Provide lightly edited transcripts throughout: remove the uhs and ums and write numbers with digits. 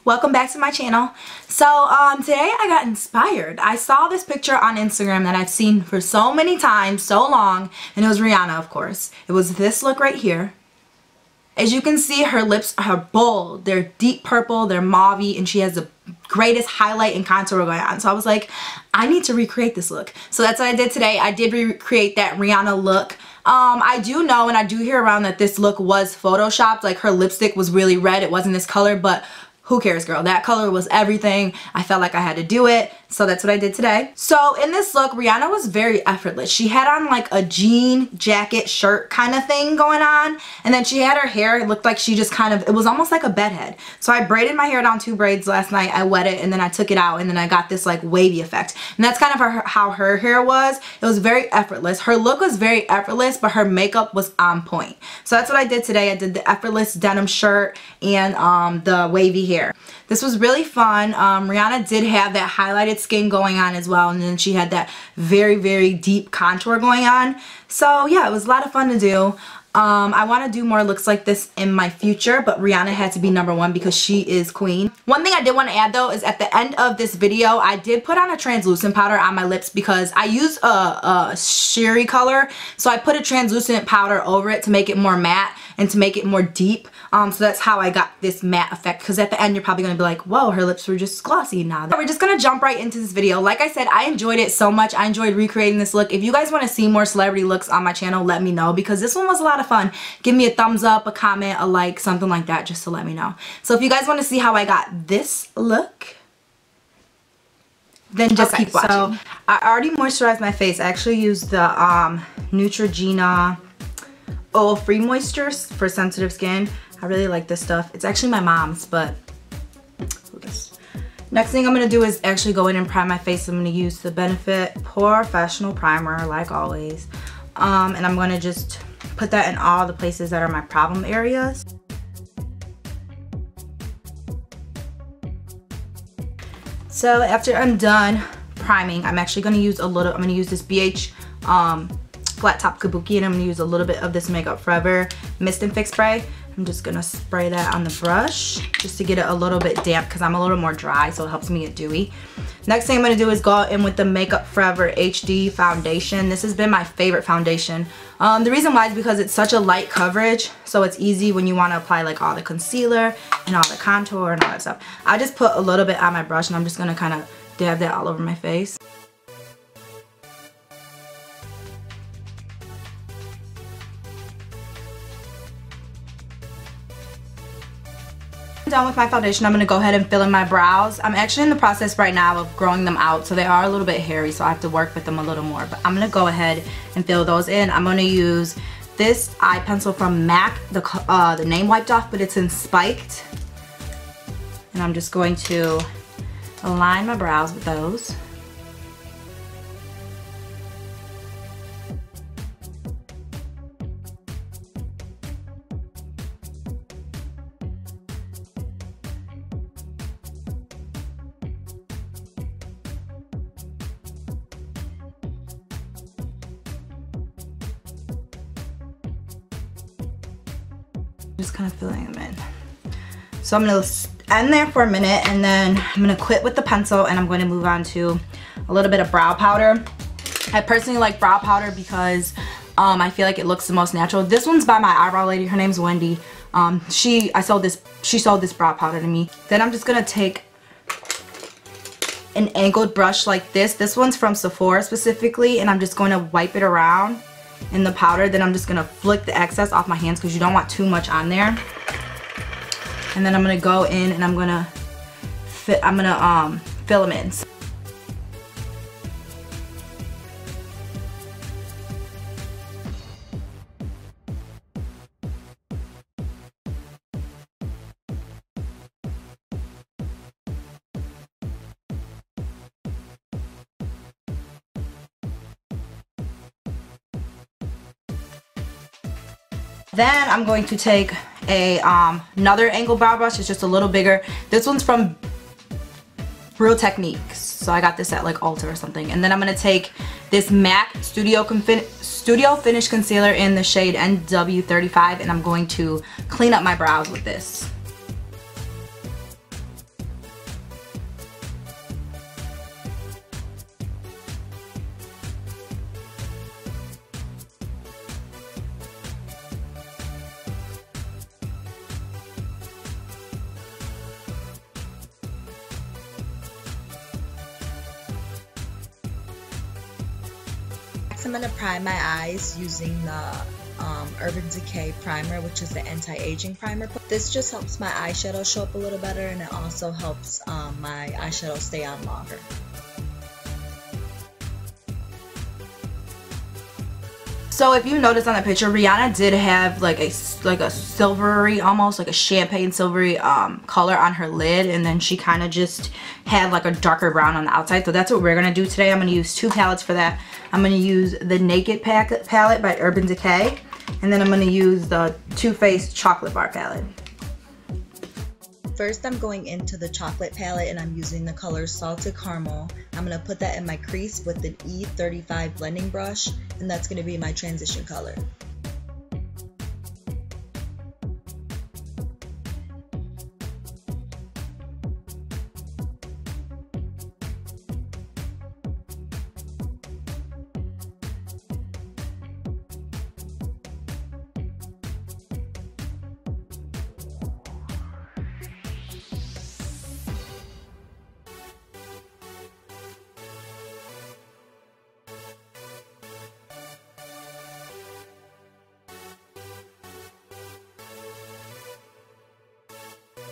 Welcome back to my channel. So today I got inspired. I saw this picture on Instagram that I've seen for so many times, so long, and it was Rihanna, of course. It was this look right here. As you can see, her lips are bold. They're deep purple, they're mauve, and she has the greatest highlight and contour going on. So I was like, I need to recreate this look. So that's what I did today. I did recreate that Rihanna look. I do know and I do hear around that this look was photoshopped. Like her lipstick was really red. It wasn't this color, but who cares, girl? That color was everything. I felt like I had to do it. So that's what I did today. So in this look, Rihanna was very effortless. She had on like a jean jacket shirt kind of thing going on. And then she had her hair, it looked like she just kind of, it was almost like a bedhead. So I braided my hair down 2 braids last night. I wet it and then I took it out and then I got this like wavy effect. And that's kind of how her hair was. It was very effortless. Her look was very effortless, but her makeup was on point. So that's what I did today. I did the effortless denim shirt and the wavy hair. This was really fun. Rihanna did have that highlighted skin going on as well, and then she had that very, very deep contour going on. So yeah, it was a lot of fun to do. I want to do more looks like this in my future, but Rihanna had to be #1 because she is queen. One thing I did want to add though is at the end of this video, I did put on a translucent powder on my lips because I use a sheery color. So I put a translucent powder over it to make it more matte and to make it more deep. So that's how I got this matte effect, because at the end you're probably going to be like, whoa, her lips were just glossy now. We're just going to jump right into this video. Like I said, I enjoyed it so much. I enjoyed recreating this look. If you guys want to see more celebrity looks on my channel, let me know, because this one was a lot of fun. Give me a thumbs up, a comment, a like, something like that, just to let me know. So if you guys want to see how I got this look, then just keep watching. So I already moisturized my face. I actually used the Neutrogena oil-free moisture for sensitive skin. I really like this stuff. It's actually my mom's, but next thing I'm going to do is actually go in and prime my face. I'm going to use the Benefit Porefessional primer, like always. And I'm going to just put that in all the places that are my problem areas. So after I'm done priming, I'm actually going to use a little, I'm going to use this BH flat top Kabuki, and I'm going to use a little bit of this MakeUpForever Mist and Fix spray. I'm just going to spray that on the brush just to get it a little bit damp because I'm a little more dry, so it helps me get dewy. Next thing I'm going to do is go in with the MakeUpForever HD foundation. This has been my favorite foundation. The reason why is because it's such a light coverage, so it's easy when you want to apply like all the concealer and all the contour and all that stuff. I just put a little bit on my brush and I'm just going to kind of dab that all over my face. Done with my foundation, I'm going to go ahead and fill in my brows. I'm actually in the process right now of growing them out, so they are a little bit hairy, so I have to work with them a little more. But I'm going to go ahead and fill those in. I'm going to use this eye pencil from MAC. The name wiped off, but it's in spiked. And I'm just going to align my brows with those. Just kind of filling them in. So I'm going to end there for a minute and then I'm going to quit with the pencil and I'm going to move on to a little bit of brow powder. I personally like brow powder because I feel like it looks the most natural. This one's by my eyebrow lady. Her name's Wendy. She sold this brow powder to me. Then I'm just going to take an angled brush like this. This one's from Sephora specifically, and I'm just going to wipe it around in the powder. Then I'm just going to flick the excess off my hands because you don't want too much on there. And then I'm going to go in and I'm going to fill them in. Then I'm going to take a another angled brow brush. It's just a little bigger. This one's from Real Techniques, so I got this at like Ulta or something. And then I'm going to take this MAC Studio Finish Concealer in the shade NW35, and I'm going to clean up my brows with this. Next, I'm going to prime my eyes using the Urban Decay primer, which is the anti-aging primer. This just helps my eyeshadow show up a little better, and it also helps my eyeshadow stay on longer. So if you notice on the picture, Rihanna did have like a silvery, almost like a champagne silvery color on her lid, and then she kind of just had like a darker brown on the outside. So that's what we're gonna do today. I'm gonna use two palettes for that. I'm gonna use the Naked palette by Urban Decay, and then I'm gonna use the Too Faced Chocolate Bar palette. First, I'm going into the chocolate palette and I'm using the color Salted Caramel. I'm going to put that in my crease with the E35 blending brush, and that's going to be my transition color.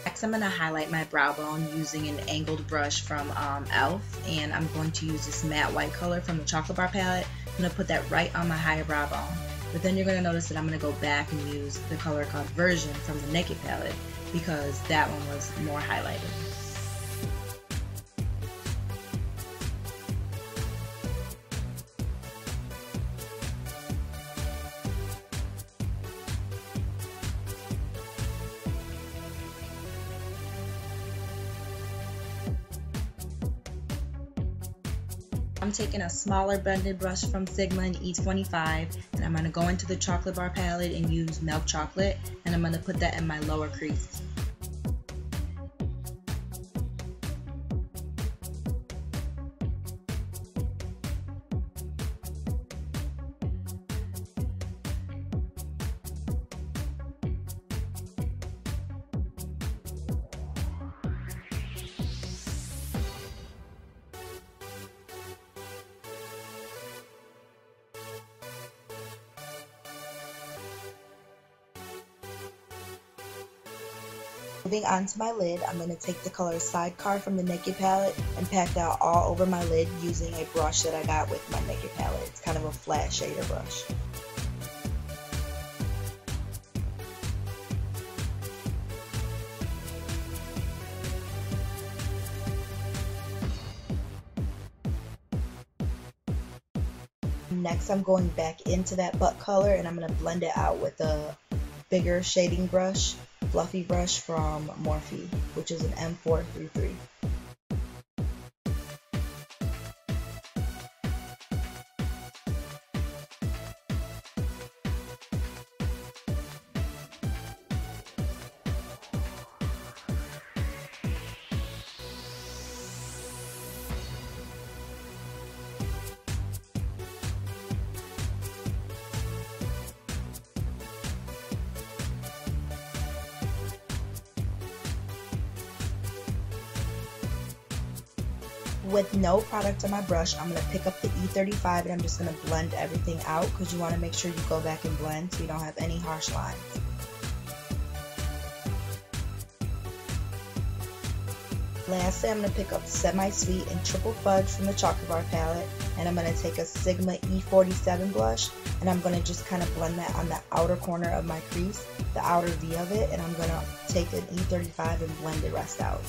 Next, I'm going to highlight my brow bone using an angled brush from e.l.f. and I'm going to use this matte white color from the Chocolate Bar palette. I'm going to put that right on my higher brow bone. But then you're going to notice that I'm going to go back and use the color called Version from the Naked palette because that one was more highlighted. I'm taking a smaller blended brush from Sigma in E25, and I'm going to go into the Chocolate Bar palette and use Milk Chocolate, and I'm going to put that in my lower crease. Moving on to my lid, I'm going to take the color Sidecar from the Naked palette and pack that all over my lid using a brush that I got with my Naked palette. It's kind of a flat shader brush. Next, I'm going back into that butt color and I'm going to blend it out with a bigger shading brush, fluffy brush from Morphe, which is an M433. With no product on my brush, I'm going to pick up the E35 and I'm just going to blend everything out because you want to make sure you go back and blend so you don't have any harsh lines. Lastly, I'm going to pick up Semi-Sweet and Triple Fudge from the Chocolate Bar palette, and I'm going to take a Sigma E47 blush and I'm going to just kind of blend that on the outer corner of my crease, the outer V of it, and I'm going to take an E35 and blend the rest out.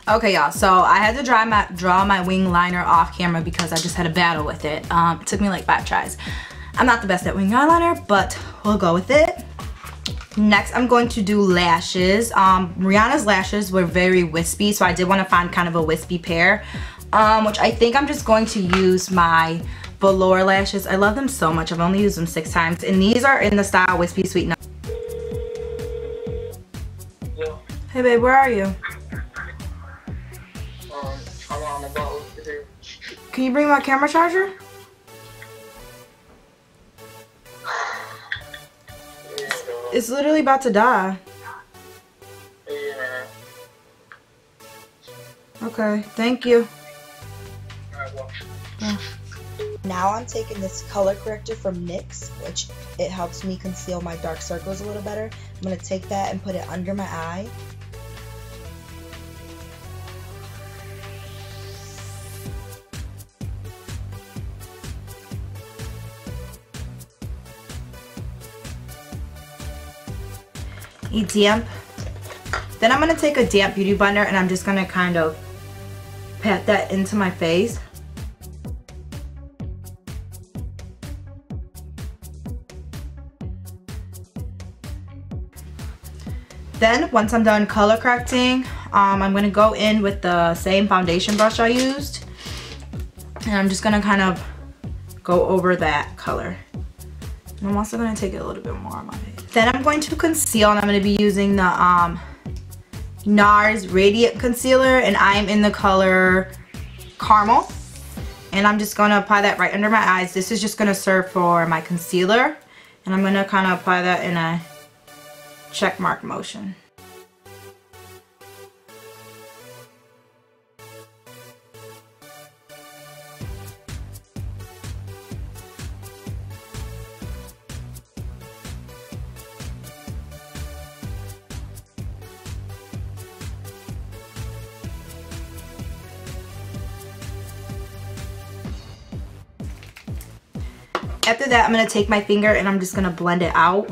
Okay, y'all, so I had to draw my wing liner off camera because I just had a battle with it. It took me like 5 tries. I'm not the best at wing eyeliner, but we'll go with it. Next, I'm going to do lashes. Rihanna's lashes were very wispy, so I did want to find kind of a wispy pair, which I think I'm just going to use my Velour lashes. I love them so much. I've only used them 6 times, and these are in the style Wispy Sweet. Hey, babe, where are you? can you bring my camera charger? It's literally about to die. Yeah. Okay, thank you. Yeah. Now I'm taking this color corrector from NYX, which it helps me conceal my dark circles a little better. I'm going to take that and put it under my eye. Damp. Then I'm going to take a damp beauty blender and I'm just going to kind of pat that into my face. Then once I'm done color correcting, I'm going to go in with the same foundation brush I used. And I'm just going to kind of go over that color. And I'm also going to take it a little bit more on my face. Then I'm going to conceal, and I'm going to be using the NARS Radiant Concealer, and I'm in the color Caramel. And I'm just going to apply that right under my eyes. This is just going to serve for my concealer. And I'm going to kind of apply that in a check mark motion. After that, I'm going to take my finger and I'm just going to blend it out.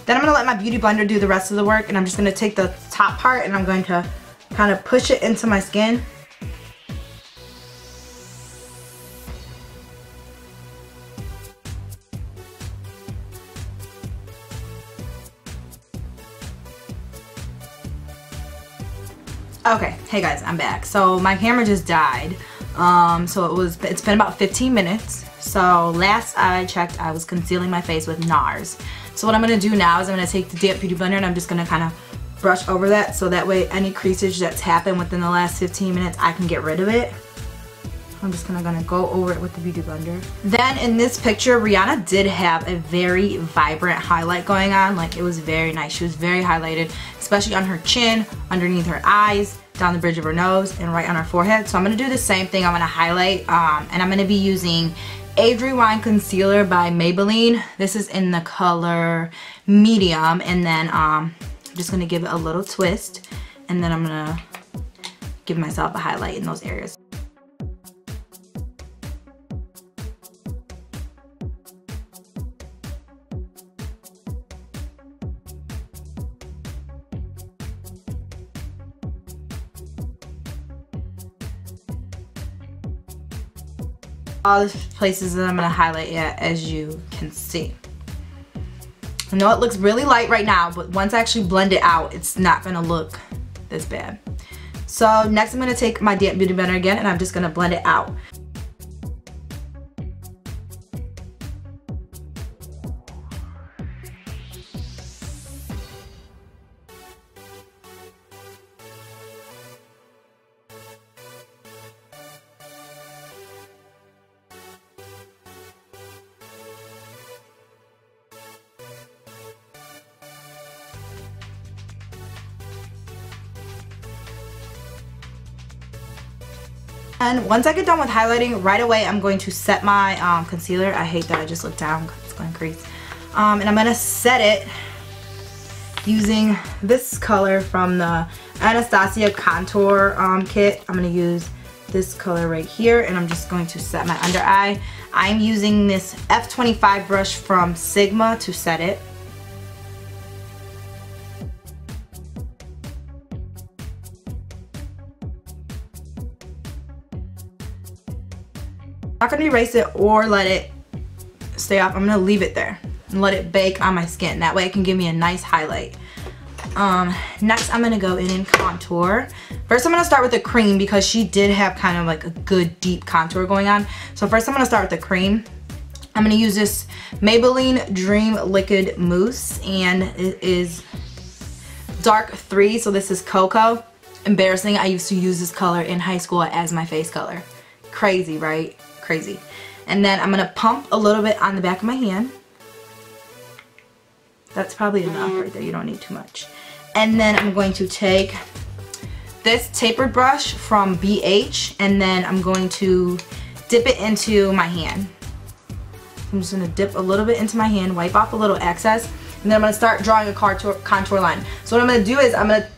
Then I'm going to let my beauty blender do the rest of the work, and I'm just going to take the top part and I'm going to kind of push it into my skin. Okay, hey guys, I'm back. So my camera just died. It's been about 15 minutes. So last I checked, I was concealing my face with NARS. So what I'm going to do now is I'm going to take the damp beauty blender and I'm just going to kind of brush over that, so that way any creasage that's happened within the last 15 minutes, I can get rid of it. I'm just gonna go over it with the beauty blender. Then in this picture, Rihanna did have a very vibrant highlight going on. Like, it was very nice. She was very highlighted, especially on her chin, underneath her eyes, down the bridge of her nose, and right on her forehead. So I'm gonna do the same thing. I'm gonna highlight, and I'm gonna be using Age Rewind Concealer by Maybelline. This is in the color medium, and then I'm just gonna give it a little twist, and then I'm gonna give myself a highlight in those areas. All the places that I'm going to highlight yet, as you can see. I know it looks really light right now, but once I actually blend it out, it's not going to look this bad. So next I'm going to take my damp beauty blender again, and I'm just going to blend it out. And once I get done with highlighting, right away I'm going to set my concealer. I hate that I just looked down because it's going to crease. And I'm going to set it using this color from the Anastasia Contour kit. I'm going to use this color right here, and I'm just going to set my under eye. I'm using this F25 brush from Sigma to set it. I'm not going to erase it or let it stay off. I'm going to leave it there and let it bake on my skin. That way it can give me a nice highlight. Next I'm gonna go in and contour. First I'm gonna start with the cream because she did have kind of like a good deep contour going on. So first I'm gonna start with the cream. I'm gonna use this Maybelline Dream Liquid Mousse, and it is dark 3, so this is Cocoa. Embarrassing, I used to use this color in high school as my face color. Crazy, right? Crazy. And then I'm gonna pump a little bit on the back of my hand. That's probably enough right there, you don't need too much. And then I'm going to take this tapered brush from BH, and then I'm going to dip it into my hand. I'm just gonna dip a little bit into my hand, wipe off a little excess, and then I'm gonna start drawing a contour line. So what I'm gonna do is I'm gonna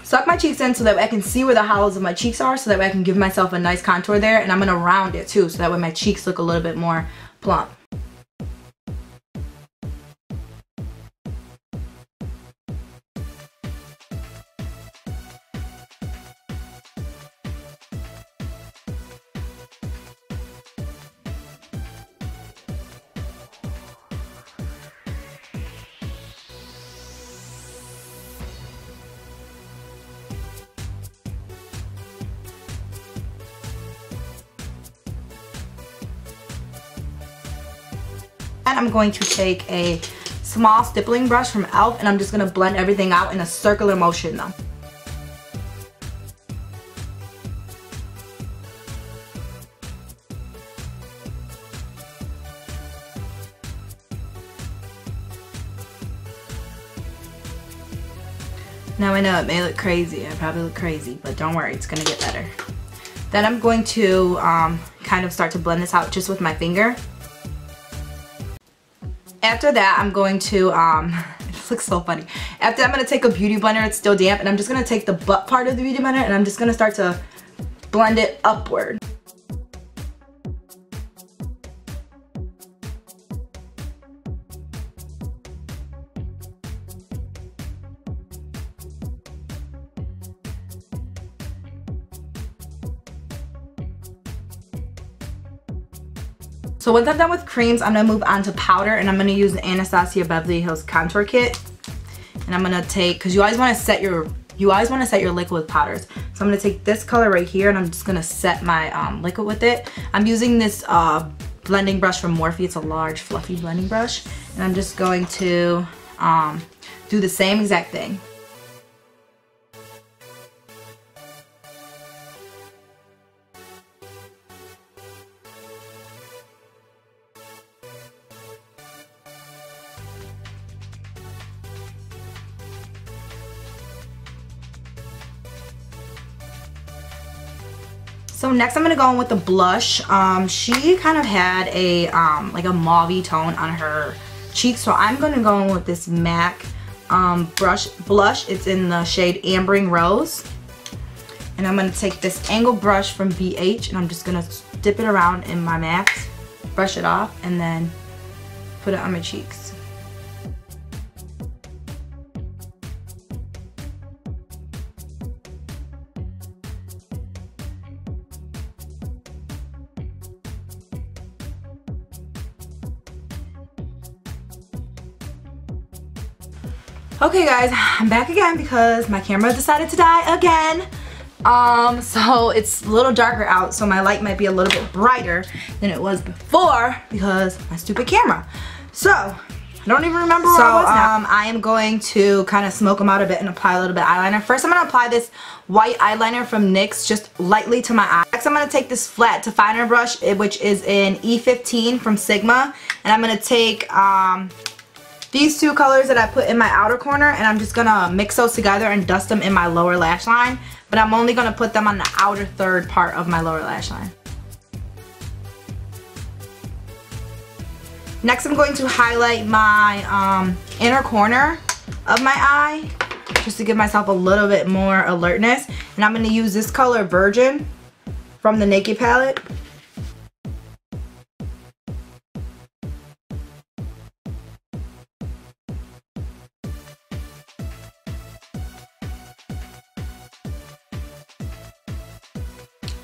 suck my cheeks in so that I can see where the hollows of my cheeks are, so that way I can give myself a nice contour there, and I'm gonna round it too, so that way my cheeks look a little bit more plump. And I'm going to take a small stippling brush from e.l.f. and I'm just going to blend everything out in a circular motion though. Now I know it may look crazy, I probably look crazy, but don't worry, it's going to get better. Then I'm going to kind of start to blend this out just with my finger. After that, I'm going to, this looks so funny. After I'm going to take a beauty blender, it's still damp, and I'm just going to take the butt part of the beauty blender and I'm just going to start to blend it upward. So once I'm done with creams, I'm going to move on to powder, and I'm going to use the Anastasia Beverly Hills Contour Kit. And I'm going to take, because you always want to set your liquid with powders. So I'm going to take this color right here, and I'm just going to set my liquid with it. I'm using this blending brush from Morphe. It's a large fluffy blending brush, and I'm just going to do the same exact thing. So next I'm going to go in with the blush. She kind of had a like a mauve tone on her cheeks, so I'm going to go in with this MAC blush. It's in the shade Ambering Rose. And I'm going to take this angled brush from BH, and I'm just going to dip it around in my MACs, brush it off, and then put it on my cheeks. Okay guys, I'm back again because my camera decided to die again. So it's a little darker out, so my light might be a little bit brighter than it was before because my stupid camera. So, I don't even remember where I was now. I am going to kind of smoke them out a bit and apply a little bit of eyeliner. First I'm going to apply this white eyeliner from NYX just lightly to my eye. Next I'm going to take this flat to finer brush, which is in E15 from Sigma. And I'm going to take these two colors that I put in my outer corner, and I'm just going to mix those together and dust them in my lower lash line. But I'm only going to put them on the outer third part of my lower lash line. Next I'm going to highlight my inner corner of my eye just to give myself a little bit more alertness. And I'm going to use this color Virgin from the Naked palette.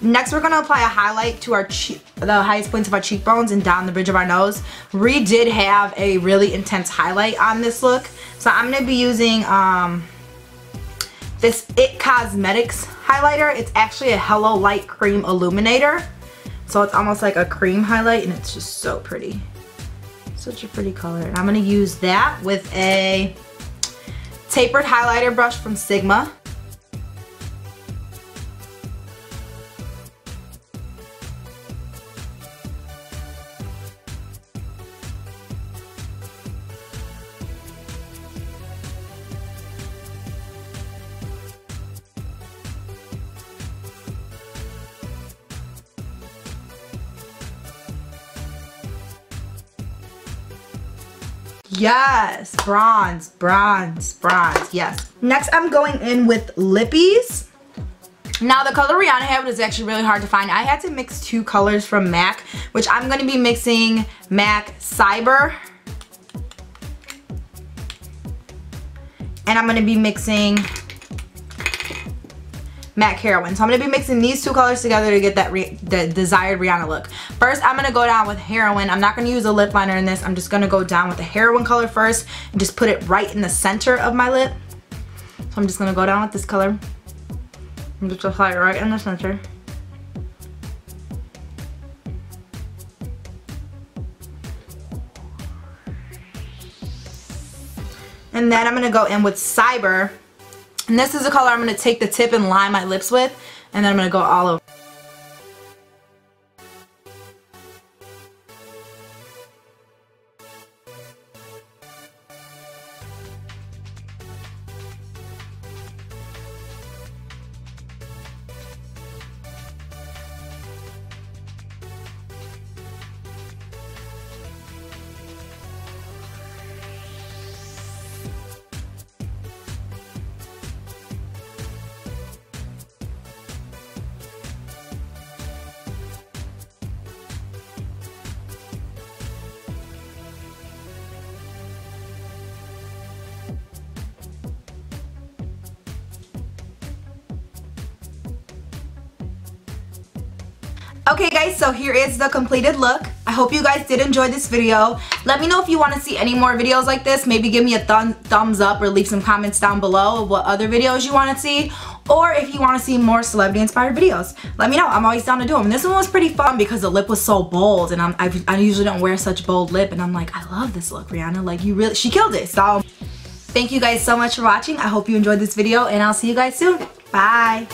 Next, we're going to apply a highlight to our the highest points of our cheekbones and down the bridge of our nose. Ree did have a really intense highlight on this look. So I'm going to be using this It Cosmetics highlighter. It's actually a Hello Light Cream Illuminator. So it's almost like a cream highlight, and it's just so pretty. Such a pretty color. And I'm going to use that with a tapered highlighter brush from Sigma. Yes, bronze, bronze, bronze, yes. Next, I'm going in with lippies. Now, the color Rihanna had was actually really hard to find. I had to mix two colors from MAC, which I'm going to be mixing MAC Cyber. And I'm going to be mixing MAC Heroin. So I'm going to be mixing these two colors together to get that the desired Rihanna look. First, I'm going to go down with Heroin. I'm not going to use a lip liner in this. I'm just going to go down with the Heroin color first and just put it right in the center of my lip. So I'm just going to go down with this color and just apply it right in the center. And then I'm going to go in with Cyber. And this is the color I'm going to take the tip and line my lips with. And then I'm going to go all over. Okay guys, so here is the completed look. I hope you guys did enjoy this video. Let me know if you want to see any more videos like this. Maybe give me a thumbs up or leave some comments down below of what other videos you want to see. Or if you want to see more celebrity inspired videos. Let me know. I'm always down to do them. And this one was pretty fun because the lip was so bold. And I usually don't wear such bold lip. And I'm like, I love this look, Rihanna. Like, she killed it. So thank you guys so much for watching. I hope you enjoyed this video. And I'll see you guys soon. Bye.